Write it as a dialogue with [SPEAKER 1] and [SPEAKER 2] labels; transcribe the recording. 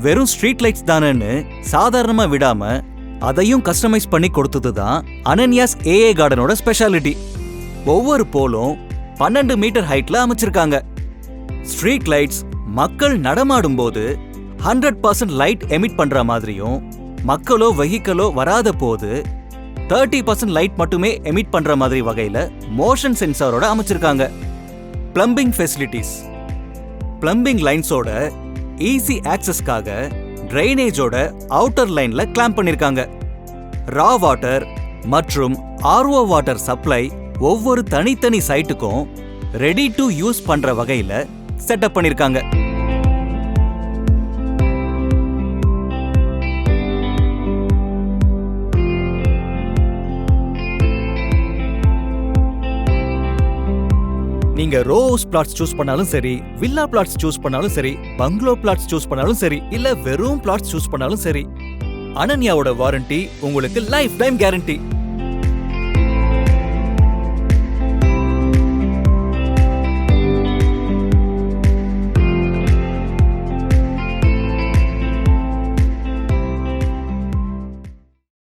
[SPEAKER 1] வெறும் street lights தானேன்னு சாதாரணமா விடாம அதையும் கஸ்டமைஸ் பண்ணி கொடுத்தது தான் அனன்யாஸ் ஏஏ கார்டனோட ஸ்பெஷாலிட்டி. ஒவ்வொரு போலும் 12 மீட்டர் ஹைட்ல அமைச்சிருக்காங்க. ஸ்ட்ரீட் லைட்ஸ் மக்கள் நடமாடும் போது 100% லைட் எமிட் பண்ற மாதிரியும், மக்களோ வெஹிக்கலோ வராத போது 30% லைட் மட்டுமே எமிட் பண்ற மாதிரி வகையில மோஷன் சென்சாரோட அமைச்சிருக்காங்க. பிளம்பிங் ஃபெசிலிட்டிஸ், பிளம்பிங் லைன்ஸோட ஈஸி ஆக்சஸ்க்காக ட்ரைனேஜோட அவுட்டர் லைன்ல கிளாம்ப் பண்ணிருக்காங்க. ரா வாட்டர் மற்றும் ஆர்ஓ வாட்டர் சப்ளை ஒவ்வொரு தனித்தனி சைட்டுக்கும் ரெடி டு யூஸ் பண்ற வகையில செட்டப் பண்ணிருக்காங்க. நீங்க ரோ ஹவுஸ் பிளாட்ஸ் சூஸ் பண்ணாலும் சரி, வில்லா பிளாட்ஸ் சூஸ் பண்ணாலும் சரி, பங்களோ பிளாட்ஸ் சூஸ் பண்ணாலும் சரி, இல்ல வெறும் பிளாட்ஸ் சூஸ் பண்ணாலும் சரி, அனன்யாவோட வாரண்டி உங்களுக்கு லைஃப் டைம் கேரண்டி.